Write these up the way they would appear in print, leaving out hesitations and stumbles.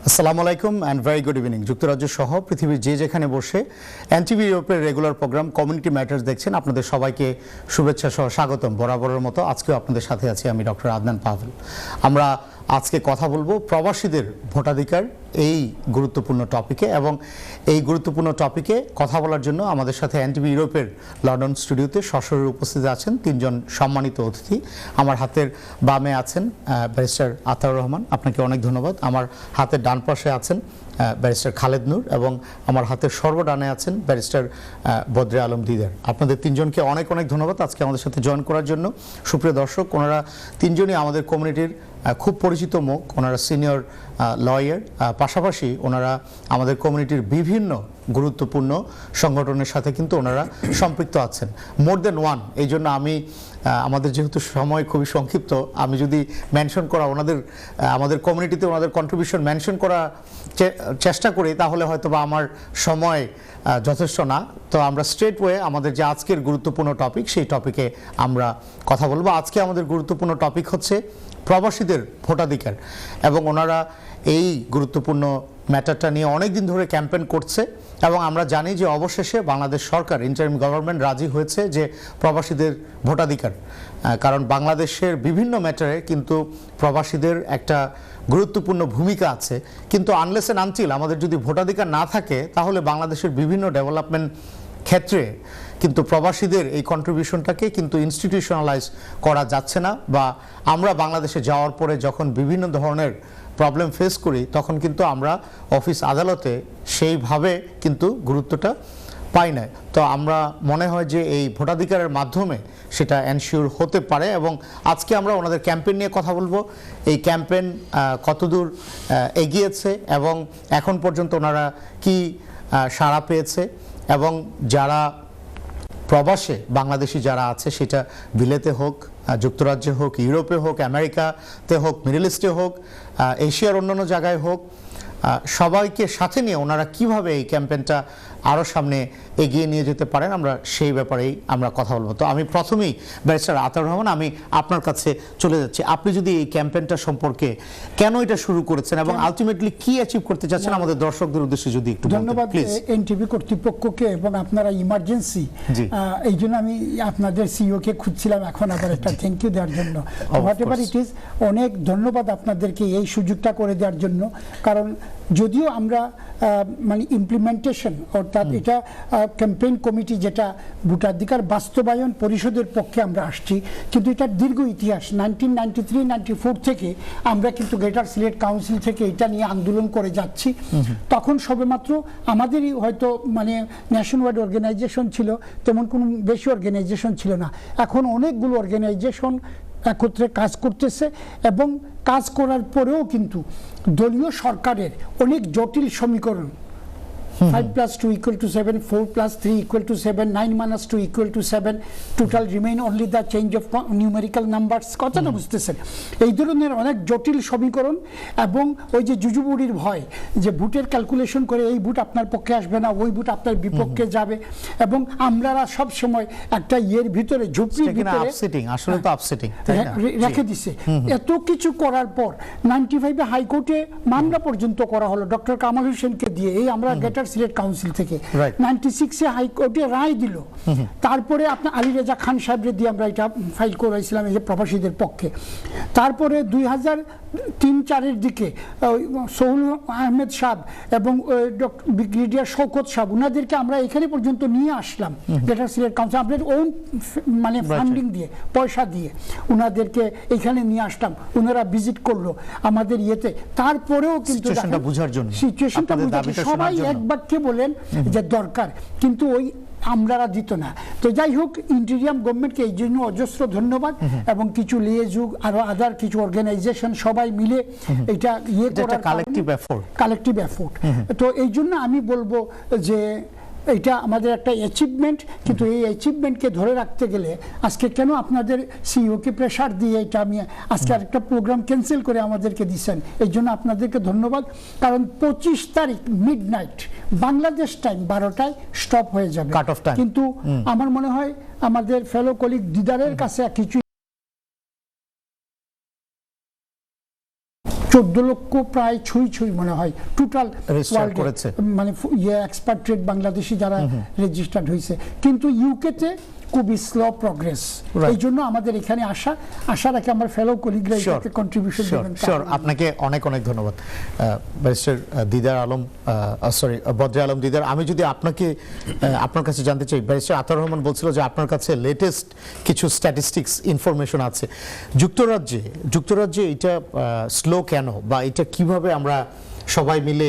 আসসালামু আলাইকুম and very good evening. যুক্তরাজ্য সহ পৃথিবীর যে যেখানে বসে এনটিভি ইউরোপের রেগুলার প্রোগ্রাম কমিউনিটি ম্যাটার্স দেখছেন, আপনাদের সবাইকে শুভেচ্ছা সহ স্বাগতম। বরাবরের মতো আজকেও আপনাদের সাথে আছি আমি ডক্টর আদনান পাভেল। আমরা আজকে কথা বলবো প্রবাসীদের ভোটাধিকার এই গুরুত্বপূর্ণ টপিকে, এবং এই গুরুত্বপূর্ণ টপিকে কথা বলার জন্য আমাদের সাথে এনটিভি ইউরোপের লন্ডন স্টুডিওতে সশরীরে উপস্থিত আছেন তিনজন সম্মানিত অতিথি। আমার হাতের বামে আছেন ব্যারিস্টার আতাউর রহমান, আপনাকে অনেক ধন্যবাদ। আমার হাতের ডান পাশে আছেন ব্যারিস্টার খালেদ নূর, এবং আমার হাতের সর্বডানে আছেন ব্যারিস্টার বদরে আলম দিদার। আপনাদের তিনজনকে অনেক অনেক ধন্যবাদ আজকে আমাদের সাথে জয়েন করার জন্য। সুপ্রিয় দর্শক, ওনারা তিনজনই আমাদের কমিউনিটির খুব পরিচিত মুখ। ওনারা সিনিয়র লয়ার, পাশাপাশি ওনারা আমাদের কমিউনিটির বিভিন্ন গুরুত্বপূর্ণ সংগঠনের সাথে কিন্তু ওনারা সম্পৃক্ত আছেন, মোর দেন ওয়ান। এই জন্য আমি আমাদের যেহেতু সময় খুবই সংক্ষিপ্ত, আমি যদি মেনশন করা আমাদের কমিউনিটিতে ওনাদের কন্ট্রিবিউশন মেনশন করা চেষ্টা করি, তাহলে হয়তো বা আমার সময় যথেষ্ট না। তো আমরা স্ট্রেট ওয়ে আমাদের যে আজকের গুরুত্বপূর্ণ টপিক, সেই টপিকে আমরা কথা বলবো। আজকে আমাদের গুরুত্বপূর্ণ টপিক হচ্ছে প্রবাসীদের ভোটাধিকার, এবং ওনারা এই গুরুত্বপূর্ণ ম্যাটারটা নিয়ে অনেক দিন ধরে ক্যাম্পেইন করছে, এবং আমরা জানি যে অবশেষে বাংলাদেশ সরকার, ইন্টারিম গভর্নমেন্ট রাজি হয়েছে যে প্রবাসীদের ভোটাধিকার, কারণ বাংলাদেশের বিভিন্ন ম্যাটারে কিন্তু প্রবাসীদের একটা গুরুত্বপূর্ণ ভূমিকা আছে। কিন্তু আনলেস এন্ড আনটিল আমাদের যদি ভোটাধিকার না থাকে, তাহলে বাংলাদেশের বিভিন্ন ডেভেলপমেন্ট ক্ষেত্রে কিন্তু প্রবাসীদের এই কন্ট্রিবিউশনটাকে কিন্তু ইনস্টিটিউশনালাইজ করা যাচ্ছে না, বা আমরা বাংলাদেশে যাওয়ার পরে যখন বিভিন্ন ধরনের প্রবলেম ফেস করি, তখন কিন্তু আমরা অফিস আদালতে সেইভাবে কিন্তু গুরুত্বটা পাই না। তো আমরা মনে হয় যে এই ভোটাধিকারের মাধ্যমে সেটা এনশিওর হতে পারে, এবং আজকে আমরা ওনাদের ক্যাম্পেইন নিয়ে কথা বলবো। এই ক্যাম্পেইন কতদূর এগিয়েছে এবং এখন পর্যন্ত ওনারা কি সাড়া পেয়েছে, এবং যারা প্রবাসে বাংলাদেশি যারা আছে, সেটা বিলেতে হোক, যুক্তরাজ্যে হোক, ইউরোপে হোক, আমেরিকাতে হোক, মিডল ইস্টে হোক, এশিয়ার অন্যান্য জায়গায় হোক, সবাইকে সাথে নিয়ে ওনারা কিভাবে এই ক্যাম্পেইনটা আরও সামনে এগিয়ে নিয়ে যেতে পারেন, আমরা সেই ব্যাপারেই আমরা কথা বলবো। তো আমি প্রথমেই ব্যারিস্টার আতাউর রহমান, আমি আপনার কাছে চলে যাচ্ছি। আপনি যদি এই ক্যাম্পেইনটা সম্পর্কে, কেন এটা শুরু করেছেন এবং আলটিমেটলি কি অ্যাচিভ করতে চাচ্ছেন আমাদের দর্শকদের উদ্দেশ্যে যদি একটু বলতেন। ধন্যবাদ এনটিভি কর্তৃপক্ষকে, এবং আপনারা ইমার্জেন্সি, এই জন্য আমি আপনাদের সিইও কে খুঁজছিলাম, এখন আবার একটা থ্যাংক ইউ দেওয়ার জন্য। হোয়াট এভার ইট ইজ, অনেক ধন্যবাদ আপনাদেরকে এই সুযোগটা করে দেওয়ার জন্য। কারণ যদিও আমরা মানে ইমপ্লিমেন্টেশন, অর্থাৎ এটা ক্যাম্পেইন কমিটি যেটা ভোটাধিকার বাস্তবায়ন পরিষদের পক্ষে আমরা আসছি, কিন্তু এটার দীর্ঘ ইতিহাস 1993-94 থেকে আমরা কিন্তু গ্রেটার সিলেট কাউন্সিল থেকে এটা নিয়ে আন্দোলন করে যাচ্ছি। তখন সবেমাত্র আমাদেরই হয়তো মানে ন্যাশন ওয়াইড অর্গানাইজেশন ছিল, তেমন কোনো বেশি অর্গানাইজেশন ছিল না। এখন অনেকগুলো অর্গানাইজেশন একত্রে কাজ করতেছে, এবং কাজ করার পরেও কিন্তু দলীয় সরকারের অনেক জটিল সমীকরণ, 5+2=7, 4+3=7, 9-2=7, total remain only the change of numerical numbers, কথা না বুঝতেছেন? এই ধরনের অনেক জটিল সমীকরণ, এবং ওই যে জুজুবুড়ির ভয় যে ভোটের ক্যালকুলেশন করে এই ভোট আপনার পক্ষে আসবে না, ওই ভোট আপনার বিপক্ষে যাবে, এবং আমরা সব সময় একটা ইয়ের ভিতরে ঝুপড়ির ভিতরে আসলে তো আপসেটিং রেখে দিছে। এত কিছু করার পর 95-এ হাইকোর্টে মামলা পর্যন্ত করা হলো ডক্টর কামাল হোসেনকে দিয়ে, এই আমরা গ্রেটার সিলেট কাউন্সিল থেকে 96-এ হাইকোর্টে রায় দিল। তারপরে আপনার আলী রেজা খান সাহেবরে দিয়ে আমরা এটা ফাইল করেছিলাম এই যে প্রবাসীদের পক্ষে। তারপরে 2003-04-এর দিকে সোহুল আহমেদ সাহেব এবং ব্রিগেডিয়ার শওকত সাহেব, ওনাদেরকে আমরা এখানে পর্যন্ত নিয়ে আসলাম গ্রেটার সিলেট কাউন্সিল, আপনাদের ওন মানে ফান্ডিং দিয়ে, পয়সা দিয়ে ওনাদেরকে এখানে নিয়ে আসলাম। ওনারা ভিজিট করলো আমাদের ইয়েতে। তারপরেও কিন্তু সিচুয়েশনটা বোঝার জন্য, সিচুয়েশনটা সবাই এক বাক্যে বলেন যে দরকার, কিন্তু ওই আমলারা দিত না। তো যাই হোক, ইন্টেরিয়াম গভর্নমেন্টকে এই জন্য অজস্র ধন্যবাদ, এবং কিছু লিয়েজুগ আরো আদার কিছু অর্গানাইজেশন সবাই মিলে এটা ইয়ে করার কালেকটিভ এফোর্ট। তো এই জন্য আমি বলবো যে এটা আমাদের একটা অ্যাচিভমেন্ট, কিন্তু এই অ্যাচিভমেন্টকে ধরে রাখতে গেলে আজকে কেন আপনাদের সিইওকে প্রেশার দিয়ে এটা আমি আজকে আরেকটা প্রোগ্রাম ক্যান্সেল করে আমাদেরকে দিচ্ছেন, এই জন্য আপনাদেরকে ধন্যবাদ। কারণ 25 তারিখ মিডনাইট বাংলাদেশ টাইম 12টায় স্টপ হয়ে যাবে, কিন্তু আমার মনে হয় আমাদের ফেলো কলিগ দিদারের কাছে কিছু 14 লক্ষ প্রায় ছুঁই মনে হয় টোটাল Register করেছে। মানে এক্সপার্ট্রেট বাংলাদেশি যারা রেজিস্টার্ড হয়েছে, কিন্তু ইউকেতে খুবই স্লো প্রগ্রেস। এই জন্য আমাদের এখানে আশা রাখি আমার ফেলো কলিগরা এটাতে কন্ট্রিবিউশন দেবেন। শিওর, আপনাকে অনেক অনেক ধন্যবাদ ব্যারিস্টার দিদার আলম, সরি বদরে আলম দিদার। আমি যদি আপনার কাছে জানতে চাই, ব্যারিস্টার আতাউর রহমান বলছিল যে আপনার কাছে লেটেস্ট কিছু স্ট্যাটিস্টিক্স ইনফরমেশন আছে যুক্তরাজ্যে এটা স্লো কেন, বা এটা কিভাবে আমরা সবাই মিলে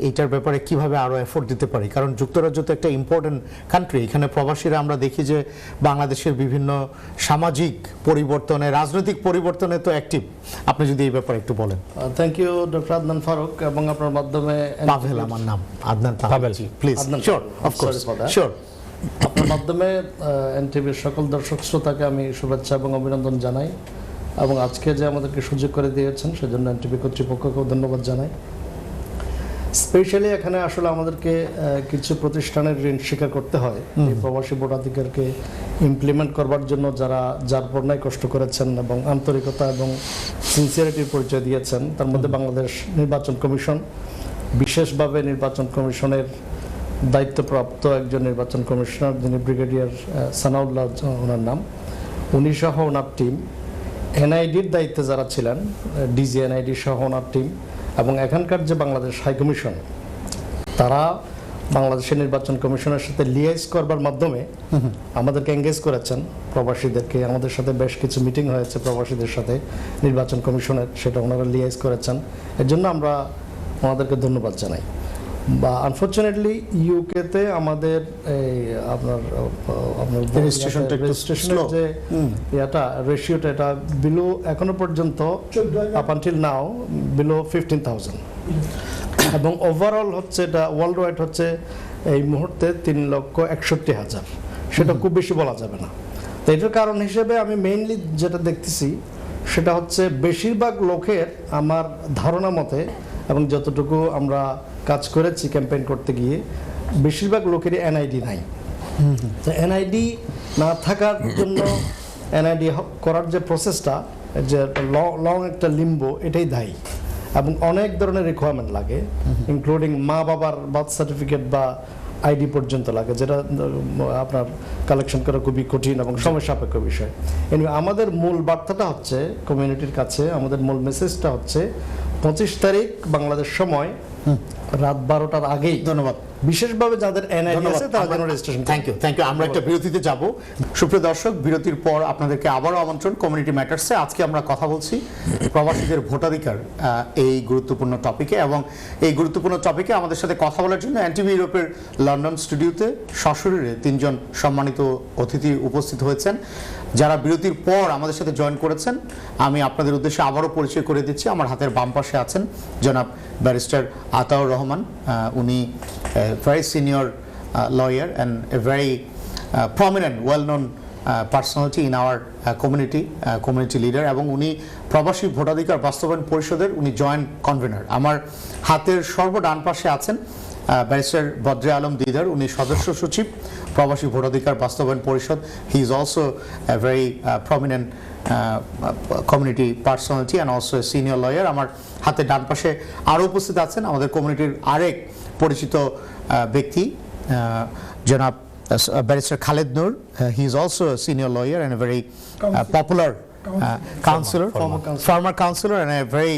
এইটার ব্যাপারে কিভাবে আরো এফোর্ট দিতে পারি? কারণ যুক্তরাজ্য তো একটা ইম্পর্টেন্ট কান্ট্রি, এখানে প্রবাসীরা আমরা দেখি যে বাংলাদেশের বিভিন্ন সামাজিক পরিবর্তনে, রাজনৈতিক পরিবর্তনে তো অ্যাক্টিভ। আপনি যদি এই ব্যাপারে একটু বলেন। Thank you doctor Adnan Faruk, এবং আপনার মাধ্যমে পাভেল, আমার নাম Adnan Pavel, please. Sure, of course, sure. আপনার মাধ্যমে এনটিভির সকল দর্শক শ্রোতাকে আমি শুভেচ্ছা এবং অভিনন্দন জানাই, এবং আজকে যে আমাদেরকে সুযোগ করে দিয়েছেন সেজন্য এনটিভি কর্তৃপক্ষকেও ধন্যবাদ জানাই। স্পেশালি এখানে আসলে আমাদেরকে কিছু প্রতিষ্ঠানের ঋণ স্বীকার করতে হয় এই প্রবাসী ভোটাধিকারকে ইমপ্লিমেন্ট করবার জন্য, যার পর্যায়ে কষ্ট করেছেন এবং আন্তরিকতা এবং সিনসিয়ারিটির পরিচয় দিয়েছেন। তার মধ্যে বাংলাদেশ নির্বাচন কমিশন, বিশেষভাবে নির্বাচন কমিশনের দায়িত্বপ্রাপ্ত একজন নির্বাচন কমিশনার, যিনি ব্রিগেডিয়ার সানাউল্লাহ ওনার নাম, উনি সহ ওনার টিম, এনআইডির দায়িত্বে যারা ছিলেন, ডিজি এনআইডি সহ ওনার টিম, এবং এখানকার যে বাংলাদেশ হাইকমিশন, তারা বাংলাদেশের নির্বাচন কমিশনের সাথে লিয়াইজ করবার মাধ্যমে আমাদেরকে এঙ্গেজ করেছেন, প্রবাসীদেরকে। আমাদের সাথে বেশ কিছু মিটিং হয়েছে প্রবাসীদের সাথে নির্বাচন কমিশনের, সেটা ওনারা লিয়াইজ করেছেন। এর জন্য আমরা ওনাদেরকে ধন্যবাদ জানাই। বা আনফরচুনেটলি ইউকেতে আমাদের এই আপনার রেজিস্ট্রেশনের যে রেশিওটা, এটা বিলো এখনো পর্যন্ত আপ আনটিল নাও বিলো 15,000, এবং ওভারঅল হচ্ছে এটা ওয়ার্ল্ড ওয়াইড হচ্ছে এই মুহূর্তে 3,61,000। সেটা খুব বেশি বলা যাবে না। তো এটার কারণ হিসেবে আমি মেইনলি যেটা দেখতেছি সেটা হচ্ছে বেশিরভাগ লোকের, আমার ধারণা মতে এবং যতটুকু আমরা কাজ করেছি ক্যাম্পেইন করতে গিয়ে, বেশিরভাগ লোকেরই এনআইডি নাই। তো এনআইডি না থাকার জন্য এনআইডি করার যে প্রসেসটা, যে লং একটা লিম্বো, এটাই দায়ী। এবং অনেক ধরনের রিকোয়ারমেন্ট লাগে, ইনক্লুডিং মা বাবার বার্থ সার্টিফিকেট বা আইডি পর্যন্ত লাগে, যেটা আপনার কালেকশন করা খুবই কঠিন এবং সময় সাপেক্ষ বিষয়। এনিওয়ে, আমাদের মূল বার্তাটা হচ্ছে কমিউনিটির কাছে, আমাদের মূল মেসেজটা হচ্ছে 25 তারিখ বাংলাদেশ সময় রাত 12টার আগেই, ধন্যবাদ, বিশেষভাবে যাদের এনআইডি আছে তারা যেন রেজিস্ট্রেশন। Thank you. আমরা একটা বিরতিতে যাব। সুপ্রিয় দর্শক, বিরতির পর আপনাদেরকে আবারও আমন্ত্রণ কমিউনিটি ম্যাটার্সে। আজকে আমরা কথা বলছি প্রবাসীদের ভোটাধিকার এই গুরুত্বপূর্ণ টপিকে, এবং এই গুরুত্বপূর্ণ টপিকে আমাদের সাথে কথা বলার জন্য এনটিভি ইউরোপের লন্ডন স্টুডিওতে সশরীরে 3 জন সম্মানিত অতিথি উপস্থিত হয়েছেন, যারা বিরতির পর আমাদের সাথে জয়েন করেছেন। আমি আপনাদের উদ্দেশ্যে আবারও পরিচয় করে দিচ্ছি। আমার হাতের বাম পাশে আছেন জনাব ব্যারিস্টার আতাউর রহমান, উনি very senior lawyer and a very prominent, well-known personality in our community leader, এবং উনি প্রবাসী ভোটাধিকার বাস্তবায়ন পরিষদের উনি জয়েন্ট কনভেনার। আমার হাতের সর্বডান পাশে আছেন ব্যারিস্টার বদরে আলম দিদার, উনি সদস্য সচিব প্রবাসী ভোটাধিকার বাস্তবায়ন পরিষদ। হি is also a very prominent community personality and also a senior lawyer. আমার হাতে ডান পাশে আরও উপস্থিত আছেন আমাদের কমিউনিটির আরেক পরিচিত ব্যক্তি, জনাব barrister Khaled Noor. He is also a senior lawyer and a very popular former counselor and a very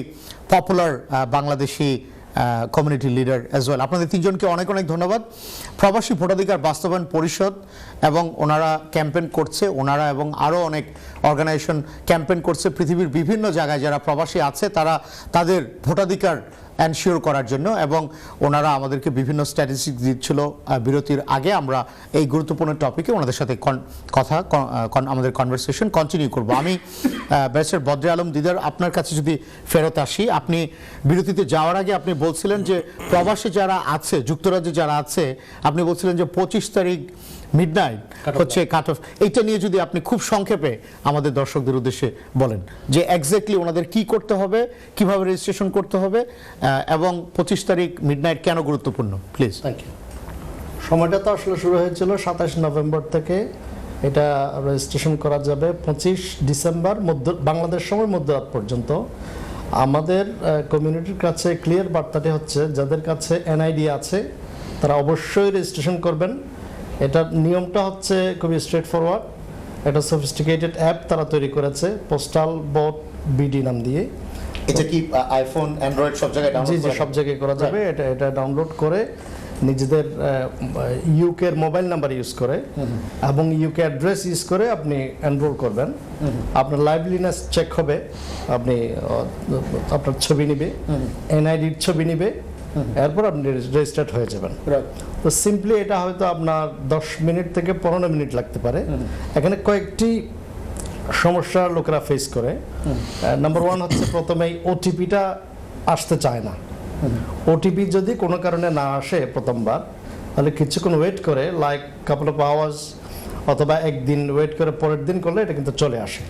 popular Bangladeshi community leader as well. আপনাদের 3 জনকে অনেক অনেক ধন্যবাদ। প্রবাসী ভোটাধিকার বাস্তবায়ন পরিষদ এবং ওনারা ক্যাম্পেইন করছে, ওনারা এবং আরও অনেক অর্গানাইজেশন ক্যাম্পেইন করছে পৃথিবীর বিভিন্ন জায়গায়। যারা প্রবাসী আছে তারা তাদের ভোটাধিকার এনশিওর করার জন্য, এবং ওনারা আমাদেরকে বিভিন্ন স্ট্যাটিস্টিক্স দিচ্ছিল বিরতির আগে। আমরা এই গুরুত্বপূর্ণ টপিকে ওনাদের সাথে আমাদের কনভারসেশন কন্টিনিউ করব। আমি ব্যারিস্টার বদরে আলম দিদার, আপনার কাছে যদি ফেরত আসি, আপনি বিরতিতে যাওয়ার আগে আপনি বলছিলেন যে প্রবাসী যারা আছে, যুক্তরাজ্যে যারা আছে, আপনি বলছিলেন যে 25 তারিখ মিডনাইট হচ্ছে কাট অফ। এইটা নিয়ে যদি আপনি খুব সংক্ষেপে আমাদের দর্শকদের উদ্দেশ্যে বলেন যে এক্স্যাক্টলি ওনাদের কি করতে হবে, কিভাবে রেজিস্ট্রেশন করতে হবে, এবং 25 তারিখ মিডনাইট কেন গুরুত্বপূর্ণ, প্লিজ। Thank you. সময়টা তো আসলে শুরু হয়েছিল 27 নভেম্বর থেকে, এটা রেজিস্ট্রেশন করা যাবে 25 ডিসেম্বর বাংলাদেশ সময় মধ্যরাত পর্যন্ত। আমাদের কমিউনিটির কাছে ক্লিয়ার বার্তাটি হচ্ছে, যাদের কাছে এনআইডি আছে তারা অবশ্যই রেজিস্ট্রেশন করবেন। এটার নিয়মটা হচ্ছে খুবই স্ট্রেট ফরওয়ার্ড। একটা সফিস্টিকেটেড অ্যাপ তারা তৈরি করেছে, পোস্টাল বোট বিডি নাম দিয়ে। এটা কি আইফোন, অ্যান্ড্রয়েড সব জায়গায় জি ডাউনলোড জি, সব জায়গায় করা যাবে। এটা ডাউনলোড করে নিজেদের ইউকে এর মোবাইল নাম্বার ইউজ করে এবং ইউকে অ্যাড্রেস ইউজ করে আপনি এনরোল করবেন। আপনার লাইভলিনেস চেক হবে, আপনি আপনার ছবি নিবে, এনআইডির ছবি নিবে, এরপর আপনি রেজিস্টার্ড হয়ে যাবেন। তো সিম্পলি এটা হয়তো আপনার 10 মিনিট থেকে 15 মিনিট লাগতে পারে। এখানে কয়েকটি সমস্যা লোকেরা ফেস করে। নাম্বার 1 হচ্ছে প্রথমেই ওটিপিটা আসতে চায় না। ওটিপি যদি কোনো কারণে না আসে প্রথমবার, তাহলে কিছুক্ষণ ওয়েট করে, লাইক কাপল অফ আওয়ার্স অথবা একদিন ওয়েট করে পরের দিন করলে এটা কিন্তু চলে আসে।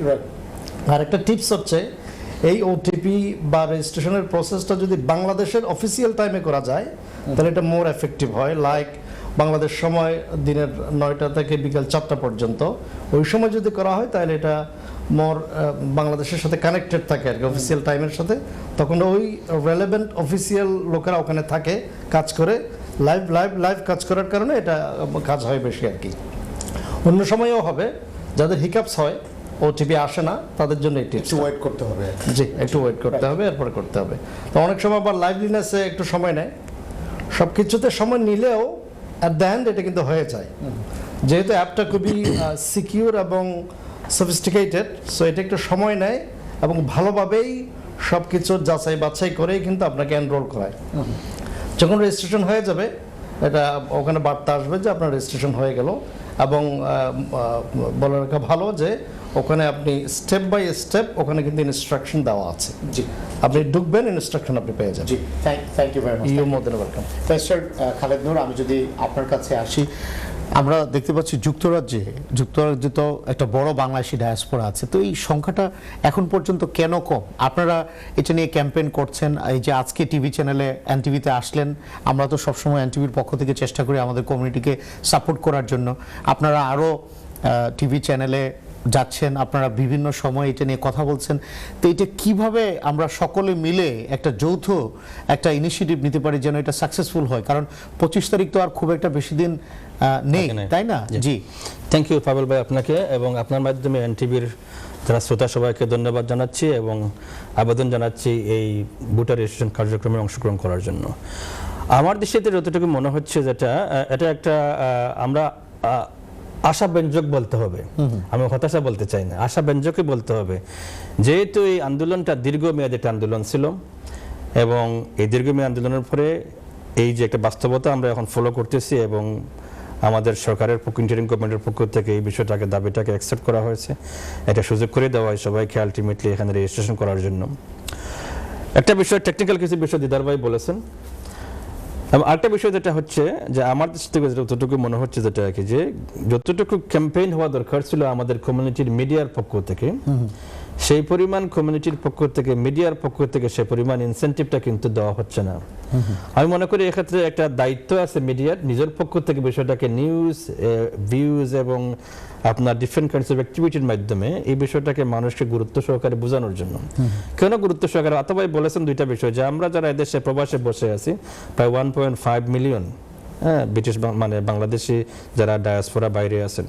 আর একটা টিপস হচ্ছে, এই ওটিপি বা রেজিস্ট্রেশনের প্রসেসটা যদি বাংলাদেশের অফিসিয়াল টাইমে করা যায় তাহলে এটা মোর এফেক্টিভ হয়। লাইক বাংলাদেশ সময় দিনের 9টা থেকে বিকাল 4টা পর্যন্ত, ওই সময় যদি করা হয় তাহলে এটা মোর বাংলাদেশের সাথে কানেক্টেড থাকে আর কি, অফিসিয়াল টাইমের সাথে। তখন ওই রেলেভেন্ট অফিসিয়াল লোকেরা ওখানে থাকে, কাজ করে, লাইভ কাজ করার কারণে এটা কাজ হয় বেশি আর কি। অন্য সময়েও হবে, যাদের হিকাপস হয়, ওটিপি আসে না, তাদের জন্য এই টিপস। ওয়েট করতে হবে। জি, একটু ওয়েট করতে হবে, এরপরে করতে হবে। তো অনেক সময় আবার লাইভলিনেসে একটু সময় নেয়। সব কিছুতে সময় নিলেও অ্যাট দ্য এন্ড এটা কিন্তু হয়ে যায়, যেহেতু অ্যাপটা খুবই সিকিউর এবং সফিস্টিকেটেড। সো এটা একটু সময় নেয় এবং ভালোভাবেই সব কিছু যাচাই বাছাই করেই কিন্তু আপনাকে এনরোল করায়। যখন রেজিস্ট্রেশন হয়ে যাবে, এটা ওখানে বার্তা আসবে যে আপনার রেজিস্ট্রেশন হয়ে গেল। এবং বলে রাখা ভালো যে ওখানে আপনি স্টেপ বাই স্টেপ ওখানে কিন্তু ইনস্ট্রাকশন দেওয়া আছে। জি, আপনি ঢুকবেন, ইনস্ট্রাকশন আপনি পেয়ে যাবেন। জি, thank you very much. You more than welcome. Mister Khaled Noor, আমি যদি আপনার কাছে আসি, আমরা দেখতে পাচ্ছি যুক্তরাজ্যে তো একটা বড় বাংলাদেশি ডায়াসপোরা আছে। তো এই সংখ্যাটা এখন পর্যন্ত কেন কম? আপনারা এটা নিয়ে ক্যাম্পেইন করছেন, এই যে আজকে টিভি চ্যানেলে এনটিভিতে আসলেন, আমরা তো সবসময় এনটিভির পক্ষ থেকে চেষ্টা করি আমাদের কমিউনিটিকে সাপোর্ট করার জন্য। আপনারা আরও টিভি চ্যানেলে যাচ্ছেন, আপনারা বিভিন্ন সময় এটা নিয়ে কথা বলছেন। তো এটা কিভাবে আমরা সকলে মিলে একটা যৌথ একটা ইনিশিয়েটিভ নিতে পারি যেন এটা সাকসেসফুল হয়? কারণ 25 তারিখ তো আর খুব একটা বেশি দিন নেই, তাই না? জি, থ্যাংক ইউ পাবেল ভাই আপনাকে, এবং আপনার মাধ্যমে এনটিভির যারা শ্রোতা সবাইকে ধন্যবাদ জানাচ্ছি এবং আবেদন জানাচ্ছি এই ভোটার রেজিস্ট্রেশন কার্যক্রমে অংশগ্রহণ করার জন্য। আমার দৃষ্টিতে যতটুকু মনে হচ্ছে এটা একটা আমরা আশাব্যঞ্জক বলতে হবে, আমি হতাশা বলতে চাই না, আশাব্যঞ্জকই বলতে হবে। যেহেতু এই আন্দোলনটা দীর্ঘমেয়াদী একটা আন্দোলন ছিল এবং এই দীর্ঘমেয়াদী আন্দোলনের পরে এই যে একটা বাস্তবতা আমরা এখন ফলো করতেছি এবং আমাদের সরকারের পক্ষ, ইন্টারিম গভর্নমেন্টের পক্ষ থেকে এই বিষয়টাকে, দাবিটাকে অ্যাকসেপ্ট করা হয়েছে। এটা সুযোগ করে দেওয়া হয় সবাইকে আলটিমেটলি এখানে রেজিস্ট্রেশন করার জন্য। একটা বিষয়, টেকনিক্যাল কিছু বিষয় দিদার ভাই বলেছেন। এবং আরেকটা বিষয় যেটা হচ্ছে যে আমার দৃষ্টি থেকে যতটুকু মনে হচ্ছে যেটা আর কি, যে যতটুকু ক্যাম্পেইন হওয়া দরকার ছিল আমাদের কমিউনিটির মিডিয়ার পক্ষ থেকে, সেই পরিমাণ কমিউনিটির পক্ষ থেকে, মিডিয়ার পক্ষ থেকে সে পরিমাণ ইনসেন্টিভটা কিন্তু দেওয়া হচ্ছে না। আমি মনে করি এক্ষেত্রে একটা দায়িত্ব আছে মিডিয়ার নিজের পক্ষ থেকে বিষয়টাকে নিউজ, ভিউজ এবং আপনার ডিফারেন্ট কাইন্ডস অফ অ্যাক্টিভিটির মাধ্যমে এই বিষয়টাকে মানুষকে গুরুত্ব সহকারে বোঝানোর জন্য। কেন গুরুত্ব সহকারে? আতাবাই বলেছেন দুইটা বিষয়, যে আমরা যারা এদেশে প্রবাসে বসে আছি প্রায় 1.5 মিলিয়ন, ব্রিটিশ মানে বাংলাদেশি যারা ডায়াসপোরা বাইরে আছেন,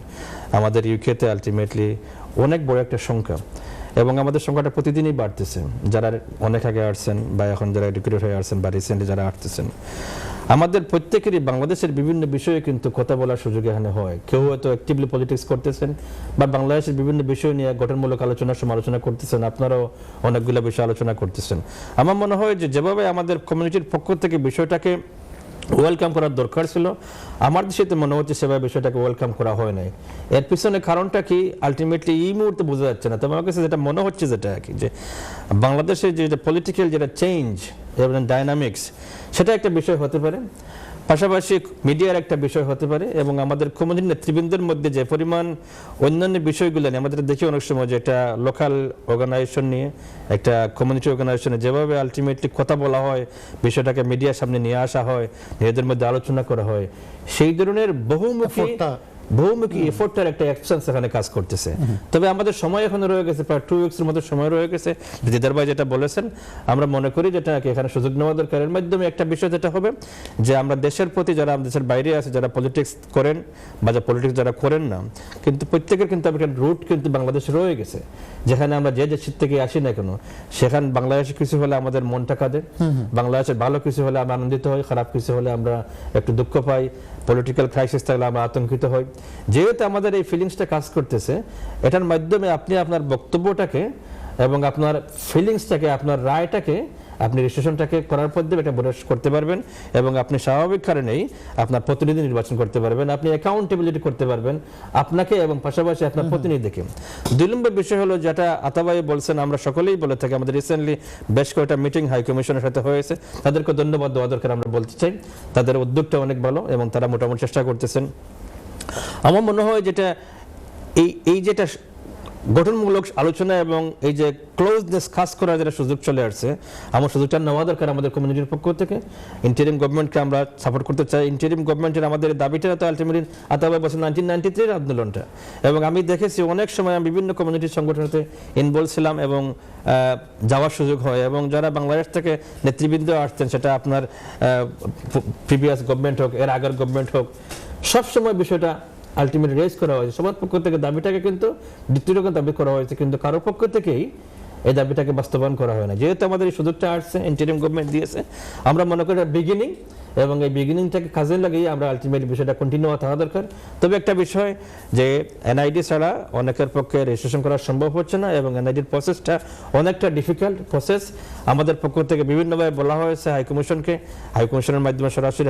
আমাদের ইউকেতে আলটিমেটলি অনেক বড় একটা সংখ্যা এবং আমাদের সংখ্যাটা প্রতিদিনই বাড়তেছে। যারা অনেক আগে আসছেন বা এখন যারা এডুকেটেড হয়ে আসছেন বা রিসেন্টলি যারা আসতেছেন, আমাদের প্রত্যেকেরই বাংলাদেশের বিভিন্ন বিষয়ে কিন্তু কথা বলার সুযোগ এখানে হয়। কেউ হয়তো অ্যাক্টিভলি পলিটিক্স করতেছেন বা বাংলাদেশের বিভিন্ন বিষয় নিয়ে গঠনমূলক আলোচনা, সমালোচনা করতেছেন, আপনারাও অনেকগুলো বিষয় আলোচনা করতেছেন। আমার মনে হয় যে যেভাবে আমাদের কমিউনিটির পক্ষ থেকে বিষয়টাকে ওয়েলকাম করার দরকার ছিল, আমার দৃষ্টিতে মনে হচ্ছে সেভাবে বিষয়টাকে ওয়েলকাম করা হয় নাই। এর পিছনে কারণটা কি আলটিমেটলি এই মুহূর্তে বোঝা যাচ্ছে না। তবে আমার কাছে যেটা মনে হচ্ছে যেটা কি, যে বাংলাদেশের যে পলিটিক্যাল যেটা চেঞ্জ এবং ডাইনামিক্স, সেটা একটা বিষয় হতে পারে, পাশাপাশি মিডিয়ার একটা বিষয় হতে পারে এবং আমাদের কমিউনিটি নেতৃবৃন্দের মধ্যে যে পরিমাণ অন্যান্য বিষয়গুলো নিয়ে আমাদের দেখি অনেক সময় যে একটা লোকাল অর্গানাইজেশন নিয়ে, একটা কমিউনিটি অর্গানাইজেশনে যেভাবে আলটিমেটলি কথা বলা হয়, বিষয়টাকে মিডিয়ার সামনে নিয়ে আসা হয়, নিজেদের মধ্যে আলোচনা করা হয়, সেই ধরনের বহুমুখী বহুমুখী এফোর্টের একটা অ্যাকশন সেখানে কাজ করতেছে। তবে আমাদের সময় এখনো রয়ে গেছে, প্রায় 2 উইকসের মতো সময় রয়ে গেছে। দিদার ভাই যেটা বলেছেন, আমরা মনে করি যেটা এখানে সুযোগ নেওয়া দরকার। এর মাধ্যমে একটা বিষয় যেটা হবে যে আমরা দেশের প্রতি, যারা দেশের বাইরে আছে, যারা পলিটিক্স করেন বা যারা পলিটিক্স যারা করেন না, কিন্তু প্রত্যেকের কিন্তু রুট কিন্তু বাংলাদেশে রয়ে গেছে, যেখানে আমরা যে দেশ থেকে আসি না কেন, সেখানে বাংলাদেশে কিছু হলে আমাদের মনটা কাঁদে, বাংলাদেশের ভালো কিছু হলে আমরা আনন্দিত হই, খারাপ কিছু হলে আমরা একটু দুঃখ পাই, পলিটিক্যাল ক্রাইসিস থাকলে আমরা আতঙ্কিত হই। যেহেতু আমাদের এই ফিলিংসটা কাজ করতেছে, এটার মাধ্যমে আপনি আপনার বক্তব্যটাকে এবং আপনার ফিলিংসটাকে, আপনার রায়টাকে, আপনি রেজিস্ট্রেশনটাকে করার পর দিয়ে এটা বোনাস করতে পারবেন এবং আপনি স্বাভাবিক কারণেই আপনার প্রতিনিধি নির্বাচন করতে পারবেন, আপনি অ্যাকাউন্টেবিলিটি করতে পারবেন আপনাকে এবং পাশাপাশি আপনার প্রতিনিধিকে। 2 নম্বর বিষয় হলো যেটা আতাবাই বলছেন, আমরা সকলেই বলে থাকি, আমাদের রিসেন্টলি বেশ কয়েকটা মিটিং হাই কমিশনের সাথে হয়েছে, তাদেরকে ধন্যবাদ দেওয়া দরকার আমরা বলতে চাই। তাদের উদ্যোগটা অনেক ভালো এবং তারা মোটামুটি চেষ্টা করতেছেন। আমার মনে হয় যেটা এই যেটা গঠনমূলক আলোচনা এবং এই যে ক্লোজনেস কাজ করার যেটা সুযোগ চলে আসছে, আমার সুযোগটা নেওয়া দরকার আমাদের কমিউনিটির পক্ষ থেকে। ইন্টারিম গভর্নমেন্টকে আমরা সাপোর্ট করতে চাই। ইন্টারিম গভর্নমেন্টের আমাদের দাবিটা তো আলটিমেটলি আতাবাই বছর 1993 আন্দোলনটা, এবং আমি দেখেছি অনেক সময় আমি বিভিন্ন কমিউনিটির সংগঠনতে ইনভলভ ছিলাম এবং যাওয়ার সুযোগ হয়, এবং যারা বাংলাদেশ থেকে নেতৃবৃন্দ আসতেন, সেটা আপনার প্রিভিয়াস গভর্নমেন্ট হোক, এর আগের গভর্নমেন্ট হোক, সবসময় বিষয়টা আলটিমেটলি রেজ করা হয়েছে। সবার পক্ষ থেকে দাবিটাকে কিন্তু দ্বিতীয় রকম দাবি করা হয়েছে, কিন্তু কারো পক্ষ থেকেই এই দাবিটাকে বাস্তবায়ন করা হয় না। যেহেতু আমাদের এই সুযোগটা আসছে, ইন্টারিম গভর্নমেন্ট দিয়েছে, আমরা মনে করি বিগিনিং, এবং এই বিগিনিংটাকে কাজে লাগিয়ে আমরা আলটিমেটলি বিষয়টা কন্টিনিউ থাকা দরকার। তবে একটা বিষয় যে এনআইডি ছাড়া অনেকের পক্ষে রেজিস্ট্রেশন করা সম্ভব হচ্ছে না, এবং এনআইডির প্রসেসটা অনেকটা ডিফিকাল্ট প্রসেস। আমাদের পক্ষ থেকে বিভিন্নভাবে বলা হয়েছে হাইকমিশনকে, হাইকমিশনের মাধ্যমে সরাসরি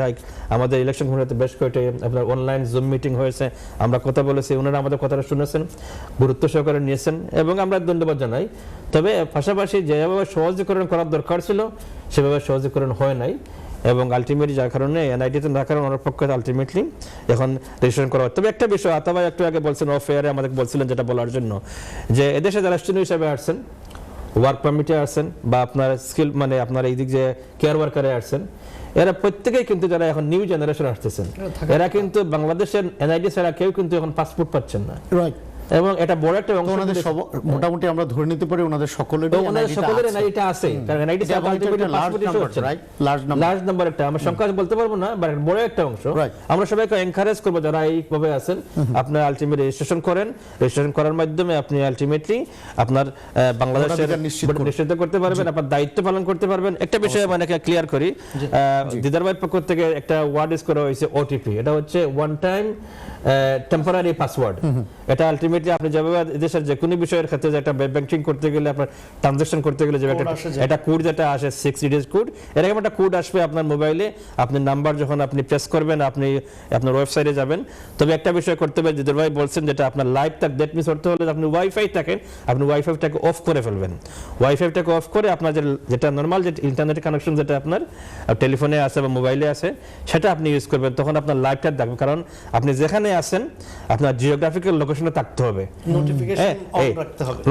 আমাদের ইলেকশন কমিটিতে বেশ কয়েকটি আপনার অনলাইন জুম মিটিং হয়েছে, আমরা কথা বলেছি, ওনারা আমাদের কথাটা শুনেছেন, গুরুত্ব সহকারে নিয়েছেন এবং আমরা ধন্যবাদ জানাই। তবে পাশাপাশি যেভাবে সহজীকরণ করার দরকার ছিল সেভাবে সহজীকরণ হয় নাই, এবং আলটিমেটলি যার কারণে এনআইডিতে না কারণ ওনার পক্ষে আলটিমেটলি এখন রেজিস্ট্রেশন করা হয়। তবে একটা বিষয় আতাবাই একটু আগে বলছেন, অফ এয়ারে আমাদের বলছিলেন যেটা বলার জন্য, যে এদেশে যারা স্টুডেন্ট হিসাবে আসছেন, ওয়ার্ক পারমিটে আসছেন, বা আপনার স্কিল মানে আপনার এই দিক যে কেয়ার ওয়ার্কারে আসছেন, এরা প্রত্যেকেই কিন্তু যারা এখন নিউ জেনারেশন আসতেছেন, এরা কিন্তু বাংলাদেশের এনআইডি ছাড়া কেউ কিন্তু এখন পাসপোর্ট পাচ্ছেন না, রাইট। এবং এটা বড় একটা অংশ। ওনাদের মোটামুটি আমরা ধরে নিতে পারি ওনাদের সকলের এনআইডিটা আছে, কারণ এনআইডি ছাড়া পাসপোর্ট ইস্যু হচ্ছে না। লার্জ নাম্বার একটা, আমরা সংখ্যা বলতে পারবো না, বাট বড় একটা অংশ। আমরা সবাইকে এনকারেজ করবো যারা এইভাবে আছেন, আপনার আলটিমেট রেজিস্ট্রেশন করেন, রেজিস্ট্রেশন করার মাধ্যমে আপনি আলটিমেটলি আপনার বাংলাদেশের নিশ্চিত করতে পারবেন, আপনার দায়িত্ব পালন করতে পারবেন। একটা বিষয় মানে ক্লিয়ার করি, দিদার ভাইয়ের পক্ষ থেকে একটা ওয়ার্ড ইউজ করা হয়েছে ওটিপি, এটা হচ্ছে ওয়ান টাইম টেম্পোরারি পাসওয়ার্ড। এটা আলটিমেটলি আপনি যেভাবে দেশের যে কোনো বিষয়ের ক্ষেত্রে যে একটা ব্যাংকিং করতে গেলে, আপনার ট্রানজাকশন করতে গেলে যে একটা কোড যেটা আসে 6 ডিজিট কোড, এরকম একটা কোড আসবে আপনার মোবাইলে, আপনি নাম্বার যখন আপনি প্রেস করবেন আপনি আপনার ওয়েবসাইটে যাবেন। তবে একটা বিষয় করতে হবে, দিদার ভাই বলছেন, যেটা আপনার লাইভ তাক ডেট মিস করতে হলে আপনি ওয়াইফাই থাকেন, আপনি ওয়াইফাইটাকে অফ করে ফেলবেন। ওয়াইফাইটাকে অফ করে আপনার যেটা নর্মাল যে ইন্টারনেট কানেকশন যেটা আপনার টেলিফোনে আছে বা মোবাইলে আছে, সেটা আপনি ইউজ করবেন, তখন আপনার লাইভটা দেখবেন। কারণ আপনি যেখানে আছেন আপনার জিওগ্রাফিক্যাল লোকেশনে থাকতে হবে,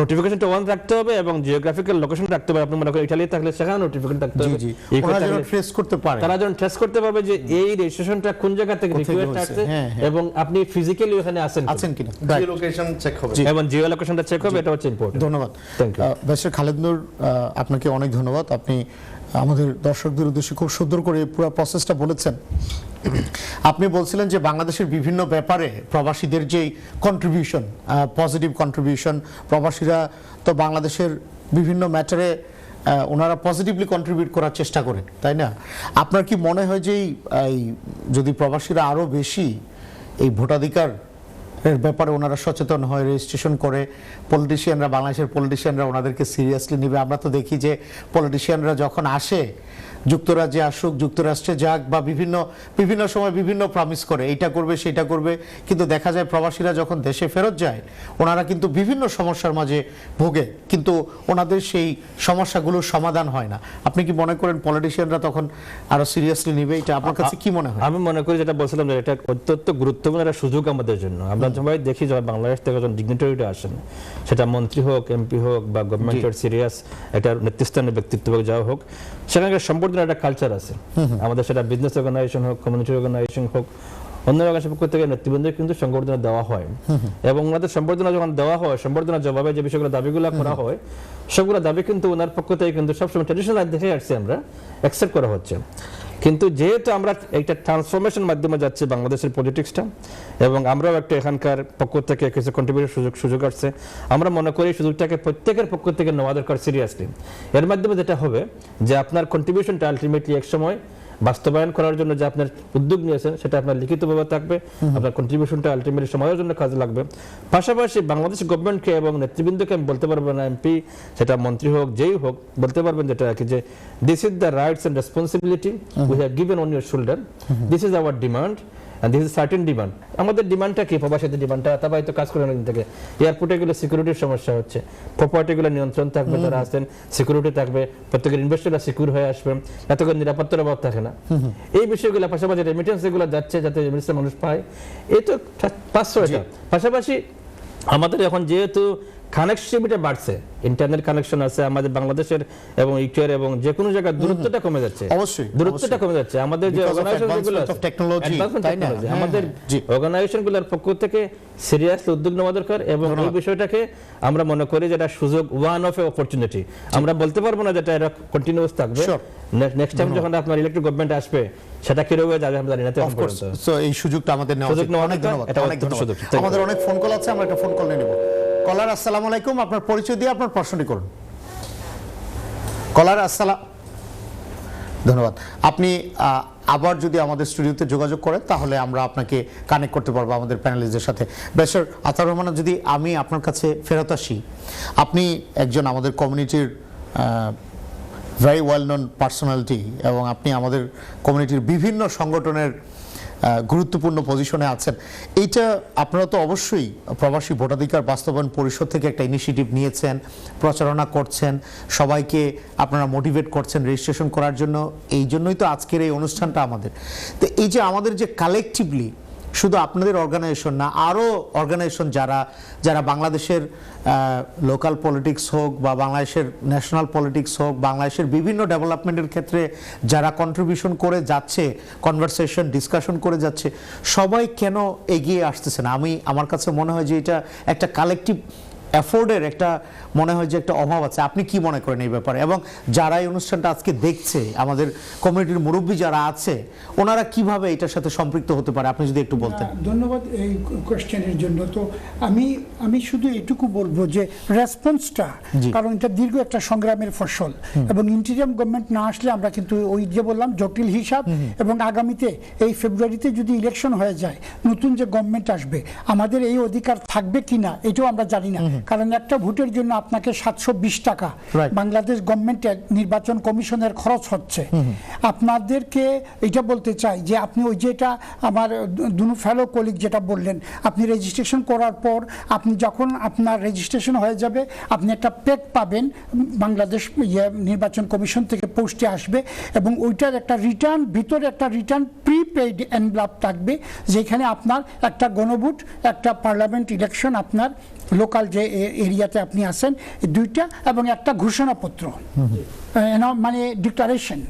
নোটিফিকেশনটা অন রাখতে হবে এবং জিওগ্রাফিক্যাল লোকেশন রাখতে হবে। আপনি মনে করেন ইতালি থাকলে সেখানে নোটিফিকেশন রাখতে হবে, তারা যেন ট্রেস করতে পারবে যে এই রেজিস্ট্রেশনটা কোন জায়গা থেকে রিকোয়েস্ট আসছে এবং আপনি ফিজিক্যালি ওখানে আছেন কিনা, জিও লোকেশন চেক হবে এবং জিও লোকেশনটা চেক হবে, এটা হচ্ছে ইম্পর্টেন্ট। ধন্যবাদ ব্যারিস্টার খালেদ নূর, আপনাকে অনেক ধন্যবাদ। আপনি আমাদের দর্শকদের উদ্দেশ্যে খুব সুন্দর করে পুরো প্রসেসটা বলেছেন। আপনি বলছিলেন যে বাংলাদেশের বিভিন্ন ব্যাপারে প্রবাসীদের যে কন্ট্রিবিউশন, পজিটিভ কন্ট্রিবিউশন, প্রবাসীরা তো বাংলাদেশের বিভিন্ন ম্যাটারে ওনারা পজিটিভলি কন্ট্রিবিউট করার চেষ্টা করে, তাই না? আপনার কি মনে হয় যে যদি প্রবাসীরা আরও বেশি এই ভোটাধিকার এর ব্যাপারে ওনারা সচেতন হয়, রেজিস্ট্রেশন করে, পলিটিশিয়ানরা, বাংলাদেশের পলিটিশিয়ানরা ওনাদেরকে সিরিয়াসলি নেবে? আমরা তো দেখি যে পলিটিশিয়ানরা যখন আসে, যুক্তরাজ্যে আসুক, যুক্তরাষ্ট্রে যাক, বা বিভিন্ন সময় বিভিন্ন প্রমিস করে এইটা করবে সেটা করবে, কিন্তু দেখা যায় প্রবাসীরা যখন দেশে ফেরত যায় ওনারা কিন্তু বিভিন্ন সমস্যার মাঝে ভোগে, কিন্তু ওনাদের সেই সমস্যাগুলোর সমাধান হয় না। আপনি কি মনে করেন পলিটিশিয়ানরা তখন আরো সিরিয়াসলি নেবে? এটা আপনার কাছে কি মনে হয়? আমি মনে করি যেটা বলছিলাম যে এটা অত্যন্ত গুরুত্বপূর্ণ একটা সুযোগ আমাদের জন্য। আমরা সবাই দেখি যে বাংলাদেশ থেকে যখন ডিগনিটারিটা আসেন, সেটা মন্ত্রী হোক, এমপি হোক, বা গভর্নমেন্টের সিরিয়াস একটা নেতৃস্থানীয় ব্যক্তিত্ব হোক, যাওয়া হোক, সেখানে সম্পূর্ণ একটা কালচার আছে আমাদের, সেটা বিজনেস অর্গানাইজেশন হোক, কমিউনিটি অর্গানাইজেশন হোক, অন্য অর্গানাইজেশনের পক্ষ থেকে নেতৃবৃন্দ কিন্তু সংবর্ধনা দেওয়া হয় এবং ওনাদের সংবর্ধনা যখন দেওয়া হয় সংবর্ধনার জবাবে যে বিষয়গুলো দাবিগুলো করা হয় সবগুলো দাবি কিন্তু ওনার পক্ষ থেকে কিন্তু সবসময় ট্র্যাডিশনাল দেখে আসছে আমরা অ্যাকসেপ্ট করা হচ্ছে। কিন্তু যেহেতু আমরা একটা ট্রান্সফরমেশন মাধ্যমে যাচ্ছি বাংলাদেশের পলিটিক্সটা এবং আমরাও একটা এখানকার পক্ষ থেকে কিছু কন্ট্রিবিউশন সুযোগ আসছে, আমরা মনে করি সুযোগটাকে প্রত্যেকের পক্ষ থেকে নেওয়া দরকার সিরিয়াসলি। এর মাধ্যমে যেটা হবে যে আপনার কন্ট্রিবিউশনটা আলটিমেটলি এক সময় বাস্তবায়ন করার জন্য যে আপনার উদ্যোগ নিয়েছেন সেটা আপনার লিখিতভাবে থাকবে, আপনার কন্ট্রিবিউশনটা আলটিমেটলি সময়ের জন্য কাজে লাগবে। পাশাপাশি বাংলাদেশ গভর্নমেন্টকে এবং নেতৃবৃন্দকে আমি বলতে পারবো না, এমপি সেটা মন্ত্রী হোক যেই হোক বলতে পারবেন যেটা কি যে this is the rights and responsibility we have given on your shoulder, this is our demand and this is certain demand। আমাদের ডিমান্ডটা কি? প্রবাসীদের ডিমান্ডটা তারা হয়তো কাজ করে অনেকদিন থেকে, এয়ারপোর্টে গেলে সিকিউরিটির সমস্যা হচ্ছে, প্রপার্টিগুলো নিয়ন্ত্রণ থাকবে, তারা আসেন সিকিউরিটি থাকবে, প্রত্যেকের ইনভেস্টররা সিকিউর হয়ে আসবে, এত করে নিরাপত্তার অভাব থাকে না। এই বিষয়গুলো পাশাপাশি রেমিটেন্স যেগুলো যাচ্ছে যাতে রেমিটেন্স মানুষ পায়, এই তো 500টা। পাশাপাশি আমাদের এখন যেহেতু কানেকটিভিটি বাড়ছে, ইন্টারনেট কানেকশন আছে আমাদের বাংলাদেশের এবং ইউকের এবং যে কোনো জায়গায় দূরত্বটা কমে যাচ্ছে, অবশ্যই দূরত্বটা কমে যাচ্ছে। আমাদের যে অর্গানাইজেশনগুলো আছে আমাদের অর্গানাইজেশনগুলোর পক্ষ থেকে সিরিয়াসলি উদ্যোগ নেওয়া দরকার এবং এই বিষয়টাকে আমরা মনে করি যেটা সুযোগ, ওয়ান অফ এ অপরচুনিটি। আমরা বলতে পারবো না যেটা এটা কন্টিনিউয়াস থাকবে, নেক্সট টাইম যখন আপনার ইলেকট্রিক গভর্নমেন্ট আসবে সেটা কি রবে যাবে আমরা জানি না। সো এই সুযোগটা আমাদের নেওয়া উচিত। অনেক ধন্যবাদ, অনেক ধন্যবাদ। আমাদের অনেক ফোন কল আছে, আমরা একটা ফোন কল নিয়ে নেব। কলার আসসালামু আলাইকুম, আপনার পরিচয় দিয়ে আপনার প্রশ্নটি করুন। কলার আসসালাম, ধন্যবাদ। আপনি আবার যদি আমাদের স্টুডিওতে যোগাযোগ করেন তাহলে আমরা আপনাকে কানেক্ট করতে পারবো আমাদের প্যানেলিস্টদের সাথে। বেশর আতাউর রহমান, যদি আমি আপনার কাছে ফেরত আসি, আপনি একজন আমাদের কমিউনিটির ভেরি ওয়েল নোন পার্সোনালিটি এবং আপনি আমাদের কমিউনিটির বিভিন্ন সংগঠনের গুরুত্বপূর্ণ পজিশনে আছেন। এইটা আপনারা তো অবশ্যই প্রবাসী ভোটাধিকার বাস্তবায়ন পরিষদ থেকে একটা ইনিশিয়েটিভ নিয়েছেন, প্রচারণা করছেন, সবাইকে আপনারা মোটিভেট করছেন রেজিস্ট্রেশন করার জন্য। এই জন্যই তো আজকের এই অনুষ্ঠানটা আমাদের। তো এই যে আমাদের যে কালেকটিভলি, শুধু আপনাদের অর্গানাইজেশন না, আরও অর্গানাইজেশন যারা বাংলাদেশের লোকাল পলিটিক্স হোক বা বাংলাদেশের ন্যাশনাল পলিটিক্স হোক, বাংলাদেশের বিভিন্ন ডেভেলপমেন্টের ক্ষেত্রে যারা কন্ট্রিবিউশন করে যাচ্ছে, কনভারসেশন ডিসকাশন করে যাচ্ছে, সবাই কেন এগিয়ে আসতেছে না? আমার কাছে মনে হয় যে এটা একটা কালেকটিভ এফোর্ডের একটা মনে হয় যে একটা অভাব আছে। আপনি কি মনে করেন এই ব্যাপারে? এবং যারা এই অনুষ্ঠানটা আজকে দেখছে, আমাদের কমিউনিটির মুরব্বী যারা আছে, ওনারা কিভাবে এটার সাথে সম্পৃক্ত হতে পারে, আপনি যদি একটু বলতেন। ধন্যবাদ এই কোয়েশ্চেনের জন্য। তো আমি শুধু এটুকু বলবো যে রেসপন্সটা, কারণ এটা দীর্ঘ একটা সংগ্রামের ফসল এবং ইন্টিরিয়াম গভর্নমেন্ট না আসলে আমরা কিন্তু ওই যে বললাম জটিল হিসাব, এবং আগামীতে এই ফেব্রুয়ারিতে যদি ইলেকশন হয়ে যায়, নতুন যে গভর্নমেন্ট আসবে, আমাদের এই অধিকার থাকবে কিনা এটাও আমরা জানি না। কারণ একটা ভোটের জন্য আপনাকে 720 টাকা বাংলাদেশ গভর্নমেন্টের নির্বাচন কমিশনের খরচ হচ্ছে। আপনাদেরকে এটা বলতে চাই যে আপনি ওই যেটা আমার দুনো ফেলো কলিগ যেটা বললেন, আপনি রেজিস্ট্রেশন করার পর আপনি যখন আপনার রেজিস্ট্রেশন হয়ে যাবে, আপনি একটা পেক পাবেন বাংলাদেশ নির্বাচন কমিশন থেকে পোস্টে আসবে, এবং ওইটার একটা রিটার্ন, ভিতরে একটা রিটার্ন প্রিপেইড এনভেলপ থাকবে, যেখানে আপনার একটা গণভোট, একটা পার্লামেন্ট ইলেকশন, আপনার লোকাল যে এরিয়াতে আপনি আসেন, দুইটা, এবং একটা ঘোষণাপত্র, মানে ডিক্লারেশন,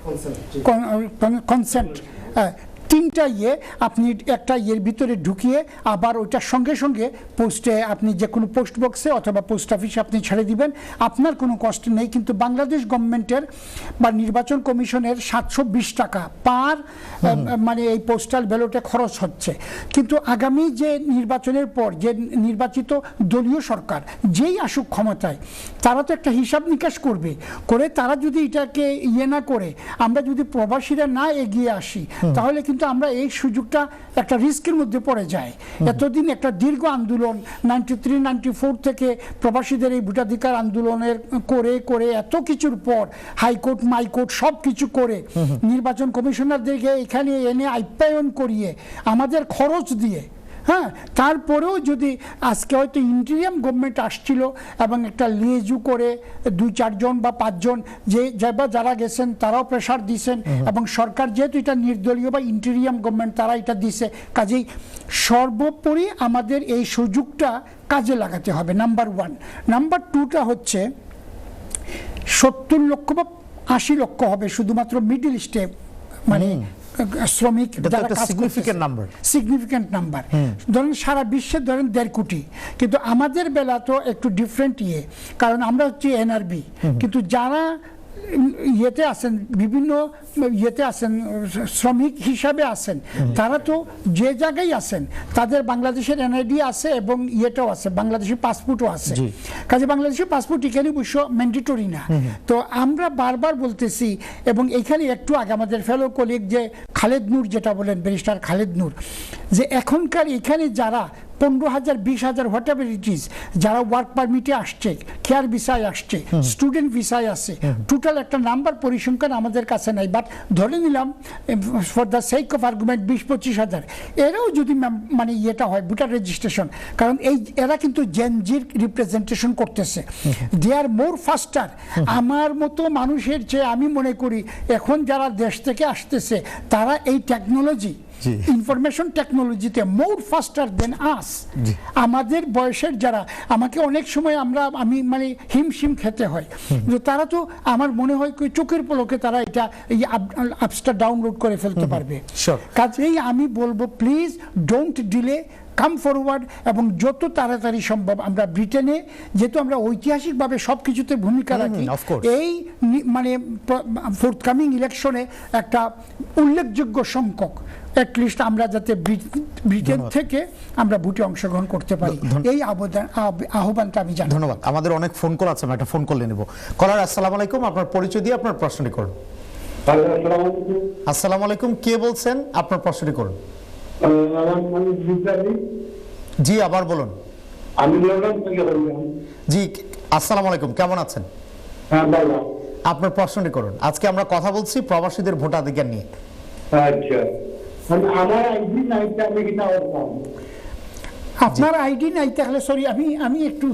কনসেন্ট, তিনটা আপনি একটা ভিতরে ঢুকিয়ে আবার ওইটার সঙ্গে সঙ্গে পোস্টে, আপনি যে কোনো পোস্ট বক্সে অথবা পোস্ট অফিসে আপনি ছেড়ে দিবেন, আপনার কোনো কষ্ট নেই। কিন্তু বাংলাদেশ গভর্নমেন্টের বা নির্বাচন কমিশনের 720 টাকা পার মানে এই পোস্টাল ব্যালটে খরচ হচ্ছে। কিন্তু আগামী যে নির্বাচনের পর যে নির্বাচিত দলীয় সরকার যেই আসুক ক্ষমতায়, তারা তো একটা হিসাব নিকাশ করে তারা যদি এটাকে না করে, আমরা যদি প্রবাসীরা না এগিয়ে আসি, তাহলে কিন্তু আমরা এই সুযোগটা একটা রিস্কের মধ্যে পড়ে যায়। এতদিন একটা দীর্ঘ আন্দোলন 93-94 থেকে প্রবাসীদের এই ভোটাধিকার আন্দোলনের করে এত কিছুর পর হাইকোর্ট মাইকোর্ট সব কিছু করে নির্বাচন কমিশনারদেরকে এখানে এনে আপ্যায়ন করিয়ে আমাদের খরচ দিয়ে, হ্যাঁ, তারপরেও যদি আজকে হয়তো ইন্টিরিয়াম গভর্নমেন্ট আসছিল এবং একটা লিয়েজু করে 2-4 জন বা 5 জন যারা গেছেন তারাও প্রেশার দিয়েছেন, এবং সরকার যেহেতু এটা নির্দলীয় বা ইন্টিরিয়াম গভর্নমেন্ট, তারা এটা দিছে। কাজেই সর্বোপরি আমাদের এই সুযোগটা কাজে লাগাতে হবে, নাম্বার 1। নাম্বার 2টা হচ্ছে 70 লক্ষ বা 80 লক্ষ হবে শুধুমাত্র মিডল ইস্টে, মানে শ্রমিক এটা তো যারা একটা কাজ significant করতেছে। number। সিগনিফিক্যান্ট নাম্বার ধরেন সারা বিশ্বে ধরেন 1.5 কোটি, কিন্তু আমাদের বেলা তো একটু ডিফারেন্ট কারণ আমরা হচ্ছে এনআরবি, কিন্তু যারা ইয়েতে আছেন বিভিন্ন ইয়েতে আছেন শ্রমিক হিসাবে আছেন তারা তো যে জায়গায় আছেন তাদের বাংলাদেশের এনআইডি আছে এবং ইয়েটাও আছে, বাংলাদেশের পাসপোর্টও আছে। কাজে বাংলাদেশের পাসপোর্ট এখানে অবশ্য ম্যান্ডেটরি না। তো আমরা বারবার বলতেছি, এবং এইখানে একটু আগে আমাদের ফেলো কলিগ যে খালেদ নূর যেটা বলেন, ব্যারিস্টার খালেদ নূর, যে এখনকার এখানে যারা 15,000 20,000 হোয়াট এভার ইট ইজ, যারা ওয়ার্ক পারমিটে আসছে, কেয়ার ভিসায় আসছে, স্টুডেন্ট ভিসায় আছে, টোটাল একটা নাম্বার পরিসংখ্যান আমাদের কাছে নাই, বাট ধরে নিলাম for the sake of argument 20-25,000 এরাও যদি মানে ইয়েটা হয় ভোটার রেজিস্ট্রেশন, কারণ এরা কিন্তু জেনজির রিপ্রেজেন্টেশন করতেছে, দে আর মোর ফাস্টার। আমার মতো মানুষের চেয়ে আমি মনে করি এখন যারা দেশ থেকে আসতেছে তারা এই টেকনোলজি ইনফরমেশন টেকনোলজিতে মোর ফাস্টার দেন আস। আমাদের বয়সের যারা, আমাকে অনেক সময় আমি মানে হিমশিম খেতে হয়, তারা তো আমার মনে হয় চোখের পলকে তারা এটা এই অ্যাপসটা ডাউনলোড করে ফেলতে পারবে। কাজেই আমি বলবো please don't delay, come forward, এবং যত তাড়াতাড়ি সম্ভব আমরা ব্রিটেনে, যেহেতু আমরা ঐতিহাসিকভাবে সব কিছুতে ভূমিকা রাখি, এই মানে ফোর্থকামিং ইলেকশনে একটা উল্লেখযোগ্য সংখ্যক অ্যাটলিস্ট আমরা যাতে ব্রিটেন থেকে আমরা ভোটে অংশগ্রহণ করতে পারি, এই আহ্বানটা আমি জানাই। ধন্যবাদ। আমাদের অনেক ফোন কল আছে, আমরা একটা ফোন কল নেব। কলার, আসসালামু আলাইকুম, আপনার পরিচয় দিয়ে আপনার প্রশ্নটি করুন। আসসালামু আলাইকুম, কে বলছেন? আপনার প্রশ্নটি করুন। জি, আবার বলুন। আমি লন্ডন থেকে বললাম। জি, আসসালামু আলাইকুম, কেমন আছেন? হ্যাঁ, ভালো। আপনার প্রশ্নটি করুন। আজকে আমরা কথা বলছি প্রবাসীদের ভোটাধিকার নিয়ে। আচ্ছা, আমার আইডি নাই, আমি কিনা করতাম? আপনার আইডি নাই তাহলে সরি আমি একটু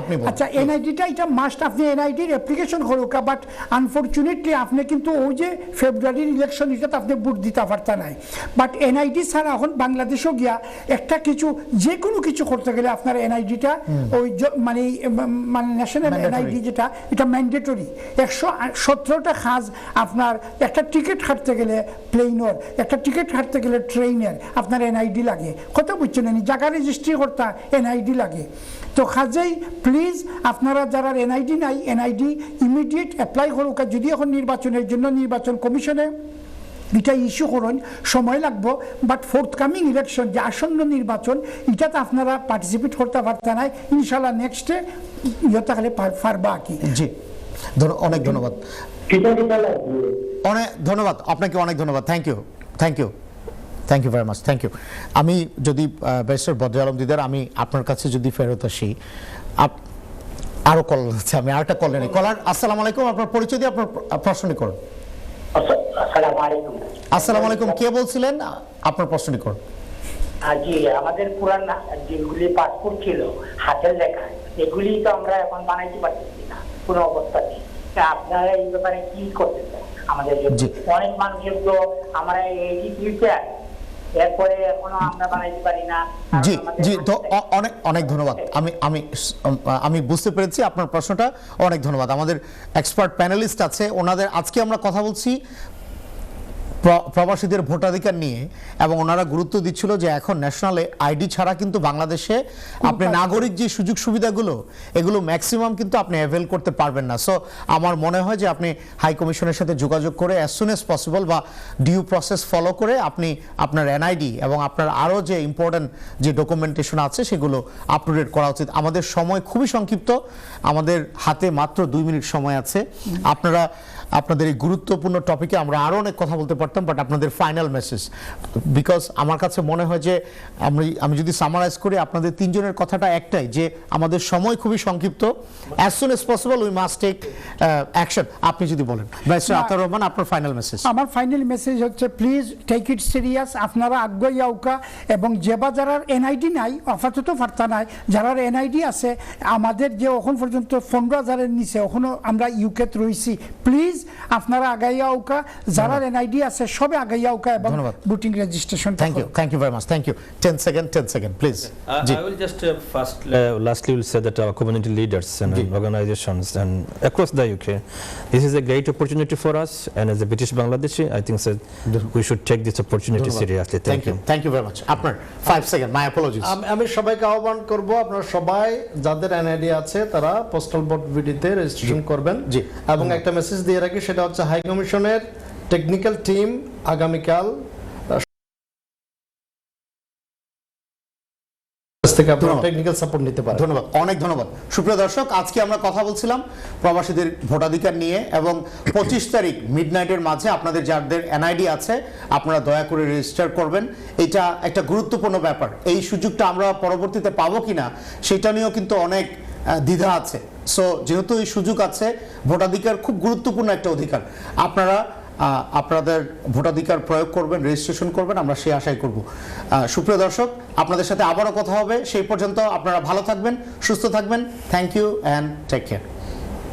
আপনি বলুন। আচ্ছা, এনআইডিটা এটা মাস্ট, আপনি এনআইডির অ্যাপ্লিকেশন করুক, বাট আনফরচুনেটলি আপনি কিন্তু ওই যে ফেব্রুয়ারির ইলেকশন এটাতে আপনি ভোট দিতে পারতেন নাই, বাট এনআইডি ছাড়া এখন বাংলাদেশও গিয়া একটা কিছু যে কোনো কিছু করতে গেলে আপনার এনআইডিটা ওই মানে ন্যাশনাল এনআইডি যেটা এটা ম্যান্ডেটরি। 117টা খাজ আপনার একটা টিকিট কাটতে গেলে প্লেনের, একটা টিকিট কাটতে গেলে ট্রেনের আপনার এনআইডি লাগে, কথা বুঝছেন? জায়গা রেজিস্ট্রি করতে এনআইডি লাগে। তো কাজেই প্লিজ আপনারা যারা এনআইডি নাই, এনআইডি ইমিডিয়েট অ্যাপ্লাই করুক। যদি এখন নির্বাচনের জন্য নির্বাচন কমিশনে এটা ইস্যু করুন, সময় লাগবো, বাট ফোর্থকামিং ইলেকশন যে আসন্ন নির্বাচন এটাতে আপনারা পার্টিসিপেট করতে পারতেন না, ইনশাল্লাহ নেক্সটে ইয়ে তাহলে পারবা কি। জি, অনেক ধন্যবাদ। অনেক ধন্যবাদ আপনাকে, অনেক ধন্যবাদ। Thank you, thank you, thank you very much, thank you. আমি যদি ব্যারিস্টার বদর আলম দিদার, আমি আপনার কাছে যদি ফেরত আসি, আরো কল আছে, আমি আরেকটা কল নেই। কলার, আসসালামু আলাইকুম, আপনার পরিচয় দিয়ে আপনার প্রশ্নটি করুন। আসসালামু আলাইকুম, কে বলছিলেন? আপনার প্রশ্নটি করুন। জি, আমাদের পুরান যেগুলি পাসপোর্ট ছিল হাতের লেখা, এগুলি তো আমরা এখন বানাইতে পারতেছি না কোনো অবস্থাতে। আপনারা এই ব্যাপারে কি করতে চান আমাদের জন্য? অনেক মানুষের তো আমরা এই ফিউচার, এরপরে এখনো আমরা বানাইতে পারি না। জি জি, তো অনেক অনেক ধন্যবাদ। আমি বুঝতে পেরেছি আপনার প্রশ্নটা, অনেক ধন্যবাদ। আমাদের এক্সপার্ট প্যানেলিস্ট আছে, ওনাদের আজকে আমরা কথা বলছি প্রবাসীদের ভোটাধিকার নিয়ে, এবং ওনারা গুরুত্ব দিচ্ছিল যে এখন ন্যাশনাল আইডি ছাড়া কিন্তু বাংলাদেশে আপনি নাগরিক যে সুযোগ সুবিধাগুলো এগুলো ম্যাক্সিমাম কিন্তু আপনি অ্যাভেল করতে পারবেন না। সো আমার মনে হয় যে আপনি হাই কমিশনের সাথে যোগাযোগ করে অ্যাজ সুন অ্যাজ পসিবল বা ডিউ প্রসেস ফলো করে আপনি আপনার এনআইডি এবং আপনার আরও যে ইম্পর্টেন্ট যে ডকুমেন্টেশন আছে সেগুলো আপ টু ডেট করা উচিত। আমাদের সময় খুবই সংক্ষিপ্ত, আমাদের হাতে মাত্র 2 মিনিট সময় আছে। আপনাদের এই গুরুত্বপূর্ণ টপিকে আমরা আরও অনেক কথা বলতে পারতাম, বাট আপনাদের ফাইনাল মেসেজ, বিকজ আমার কাছে মনে হয় যে আমি যদি সামারাইজ করি আপনাদের তিনজনের কথাটা একটাই, যে আমাদের সময় খুবই সংক্ষিপ্ত, as soon as possible we must take action. আপনি যদি বলেন ব্যারিস্টার আতাউর রহমান, আপনার ফাইনাল মেসেজ। আমার ফাইনাল মেসেজ হচ্ছে প্লিজ টেক ইট সিরিয়াস, আপনারা আগ্রহী আউকা, এবং যেবা যারা এনআইডি নাই আপাতত ফার্তা নাই, যারা এনআইডি আছে আমাদের যে এখন পর্যন্ত 15,000-এর নিচে এখনো আমরা ইউকেতে রয়েছি, প্লিজ আপনারা আগাইয়া উকা যারা এনআইডি আছে সবে আগাইয়া উকা এবং ধন্যবাদ। Voting registration thank you very much, thank you. 10 second please. জি I will just lastly will say that our community leaders and organizations and across the UK, this is a great opportunity for us, and as a British Bangladeshi, I think that we should take this opportunity seriously. Thank you very much. আপনার 5 second, মাই apologies. আমি সবাইকে আহ্বান করব, আপনারা সবাই যাদের NID আছে তারা পোস্টাল ভোট ভিডিতে রেজিস্ট্রেশন করবেন। জি। এবং একটা মেসেজ দিয়ে রাখি, সেটা হচ্ছে হাই কমিশনের টেকনিক্যাল টিম আগামীকাল থেকে আপনারা টেকনিক্যাল সাপোর্ট নিতে পারেন। ধন্যবাদ, অনেক ধন্যবাদ। সুপ্রিয় দর্শক, আজকে আমরা কথা বলছিলাম প্রবাসীদের ভোটাধিকার নিয়ে, এবং 25 তারিখ মিডনাইটের মাঝে আপনাদের যাদের এনআইডি আছে আপনারা দয়া করে রেজিস্টার করবেন। এটা একটা গুরুত্বপূর্ণ ব্যাপার। এই সুযোগটা আমরা পরবর্তীতে পাবো কিনা সেটা নিয়েও কিন্তু অনেক দ্বিধা আছে। সো যেহেতু এই সুযোগ আছে, ভোটাধিকার খুব গুরুত্বপূর্ণ একটা অধিকার, আপনারা আপনাদের ভোটাধিকার প্রয়োগ করবেন, রেজিস্ট্রেশন করবেন, আমরা সেই আশাই করব। সুপ্রিয় দর্শক, আপনাদের সাথে আবারও কথা হবে। সেই পর্যন্ত আপনারা ভালো থাকবেন, সুস্থ থাকবেন। Thank you and take care.